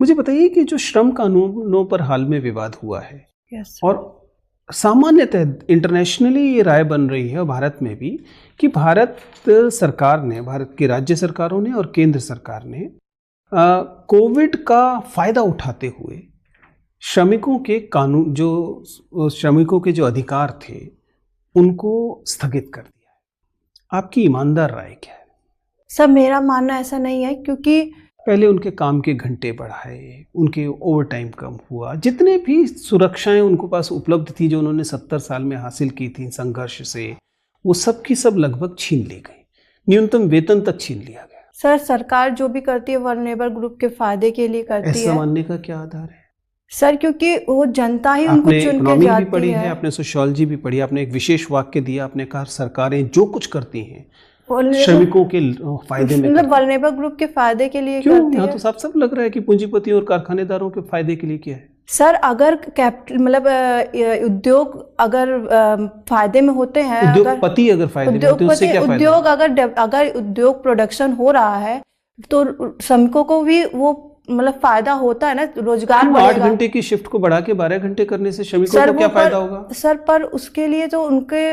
मुझे बताइए कि जो श्रम कानूनों पर हाल में विवाद हुआ है, यस और सामान्यतः इंटरनेशनली ये राय बन रही है और भारत में भी, कि भारत सरकार ने, भारत की राज्य सरकारों ने और केंद्र सरकार ने कोविड का फायदा उठाते हुए श्रमिकों के कानून, जो श्रमिकों के जो अधिकार थे, उनको स्थगित कर दिया है। आपकी ईमानदार राय क्या है? सर, मेरा मानना ऐसा नहीं है, क्योंकि पहले उनके काम के घंटे बढ़ाए, उनके ओवर टाइम कम हुआ, जितने भी सुरक्षाएं उनको पास उपलब्ध थी जो उन्होंने 70 साल में हासिल की थी संघर्ष से, वो सब की सब लगभग छीन ली गई। न्यूनतम वेतन तक छीन लिया गया। सर, सरकार जो भी करती है वल्नरेबल ग्रुप के फायदे के लिए करती ऐसा है मानने का क्या आधार है? सर, क्योंकि वो जनता ही उनको आपने चुन के इकोनॉमी भी जाती पढ़ी है, है। आपने सोशियोलॉजी भी पढ़ी, आपने एक विशेष वाक्य दिया, आपने कहा सरकारें जो कुछ करती हैं श्रमिकों के फायदे में, मतलब वल्नरेबल ग्रुप के फायदे के लिए क्यों? करती यहाँ है। तो साफ साफ लग रहा है कि पूंजीपतियों और कारखानेदारों के फायदे के लिए किया है। सर, अगर कैपिटल मतलब उद्योग अगर फायदे में होते हैं, उद्योगपति अगर फायदे में होते हैं, उससे क्या फायदा? उद्योग अगर उद्योग प्रोडक्शन हो रहा है तो श्रमिकों को भी वो मतलब फायदा होता है ना, रोजगार बढ़ेगा। 8 घंटे की शिफ्ट को बढ़ा के 12 घंटे करने से श्रमिकों को क्या फायदा होगा? सर, पर उसके लिए तो उनके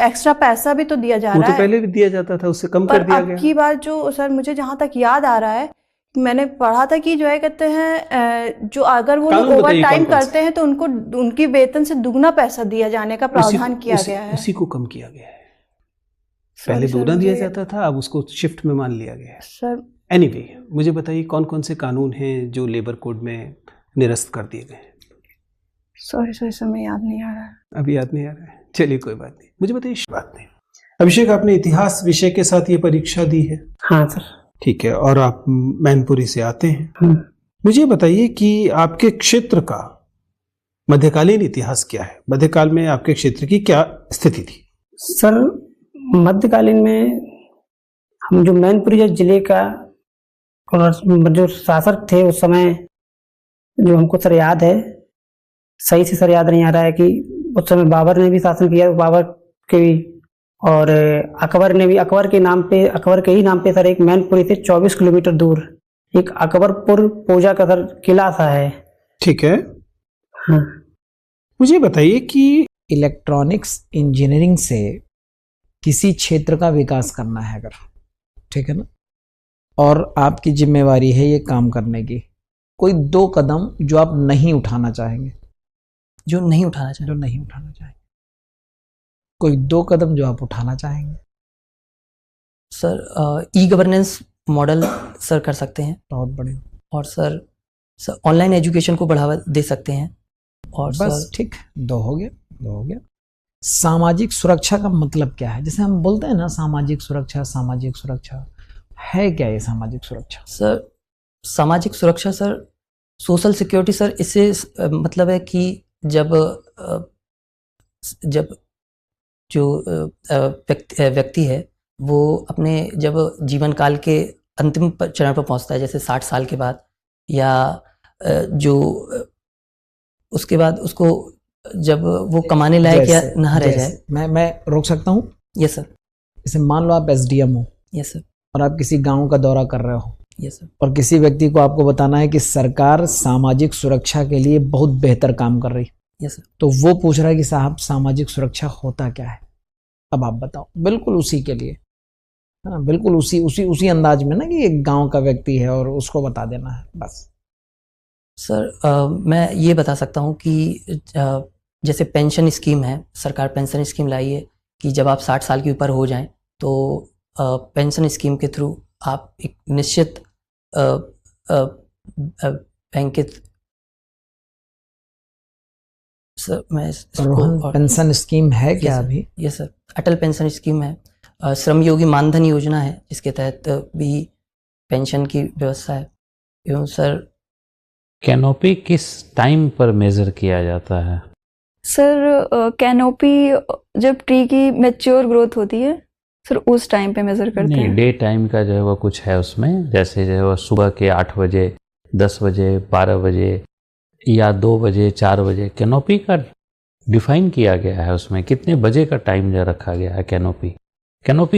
एक्स्ट्रा पैसा भी तो दिया जा रहा है। वो तो पहले भी दिया जाता था, उससे कम कर दिया गया। अब की बात जो सर मुझे जहां तक याद आ रहा है, मैंने पढ़ा था कि जो है कहते हैं जो अगर वो लोग ओवर टाइम करते हैं तो उनको उनकी वेतन से दुगना पैसा दिया जाने का प्रावधान किया गया है। उसी को कम किया गया है। पहले दुगना दिया जाता था, अब उसको शिफ्ट में मान लिया गया है। सर एनीवे, मुझे बताइए कौन कौन से कानून हैं जो लेबर कोड में निरस्त कर दिए गए हैं? सॉरी समय याद नहीं आ रहा है। अभी याद नहीं आ रहा है, चलिए कोई बात नहीं, मुझे बताइए। बात नहीं। अभिषेक, आपने इतिहास विषय के साथ ये परीक्षा दी है? हाँ सर। ठीक है, और आप मैनपुरी से आते हैं। मुझे बताइए कि आपके क्षेत्र का मध्यकालीन इतिहास क्या है? मध्यकाल में आपके क्षेत्र की क्या स्थिति थी? सर, मध्यकालीन में हम जो मैनपुरी जिले का जो शासक थे उस समय, जो हमको सर याद है, सही से सर याद नहीं आ रहा है कि उस समय बाबर ने भी शासन किया, बाबर के भी, और अकबर ने भी, अकबर के ही नाम पे सर एक मैनपुरी से 24 किलोमीटर दूर एक अकबरपुर पूजा का सर किला सा है। ठीक है। हाँ। मुझे बताइए कि इलेक्ट्रॉनिक्स इंजीनियरिंग से किसी क्षेत्र का विकास करना है अगर, ठीक है ना, और आपकी जिम्मेवारी है ये काम करने की, कोई 2 कदम जो आप नहीं उठाना चाहेंगे? जो नहीं उठाना चाहेंगे कोई 2 कदम जो आप उठाना चाहेंगे? Sir, e governance model sir कर सकते हैं। बहुत बढ़िया। और सर ऑनलाइन एजुकेशन को बढ़ावा दे सकते हैं। और बस ठीक, 2 हो गया। सामाजिक सुरक्षा का मतलब क्या है? जैसे हम बोलते हैं ना सामाजिक सुरक्षा है क्या ये सामाजिक सुरक्षा? सर, सामाजिक सुरक्षा सर सोशल सिक्योरिटी सर, इससे मतलब है कि जब जो व्यक्ति है वो अपने जब जीवन काल के अंतिम चरण पर पहुंचता है, जैसे 60 साल के बाद, या जो उसके बाद उसको जब वो कमाने लायक या ना रह जाए। मैं रोक सकता हूँ? Yes sir. जैसे मान लो आप SDM हो। Yes sir. और आप किसी गांव का दौरा कर रहे हो। Yes sir. और किसी व्यक्ति को आपको बताना है कि सरकार सामाजिक सुरक्षा के लिए बहुत बेहतर काम कर रही है। Yes sir. तो वो पूछ रहा है कि साहब सामाजिक सुरक्षा होता क्या है? अब आप बताओ। बिल्कुल उसी के लिए, हाँ, बिल्कुल उसी अंदाज में ना कि एक गांव का व्यक्ति है और उसको बता देना है बस। सर, मैं ये बता सकता हूँ कि जैसे पेंशन स्कीम है, सरकार पेंशन स्कीम लाई है कि जब आप 60 साल के ऊपर हो जाएं तो पेंशन स्कीम के थ्रू आप एक निश्चित बैंक, सर मैं पेंशन स्कीम है क्या अभी? यस सर, अटल पेंशन स्कीम है, श्रमयोगी मानधन योजना है, जिसके तहत भी पेंशन की व्यवस्था है। एवं सर कैनोपी किस टाइम पर मेजर किया जाता है? सर, कैनोपी जब ट्री की मैच्योर ग्रोथ होती है सर, उस टाइम पे मेजर करते हैं। नहीं, डे टाइम का जो है वो कुछ है उसमें, जैसे जो है वो सुबह के 8 बजे, 10 बजे, 12 बजे या 2 बजे, 4 बजे कैनोपी का डिफाइन किया गया है। उसमें कितने बजे का टाइम जो रखा गया है कैनोपी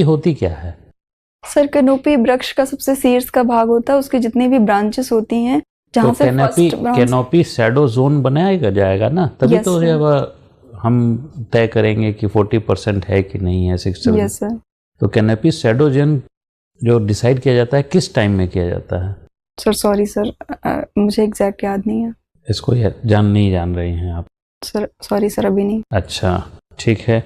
होती क्या है? सर, कैनोपी वृक्ष का सबसे शीर्ष का भाग होता है, उसकी जितनी भी ब्रांचेस होती हैं जहाँ तो से canopy first canopy shadow zone बनाया जाएगा ना, तभी Yes, तो sir. जब हम तय करेंगे कि 40% है कि नहीं है 60। Yes sir. तो कैनोपी शैडो जोन जो डिसाइड किया जाता है किस टाइम में किया जाता है? सर सॉरी सर, मुझे एग्जैक्ट याद नहीं है इसको नहीं जान रही हैं आप? सर। सॉरी सर, अभी नहीं। अच्छा ठीक है।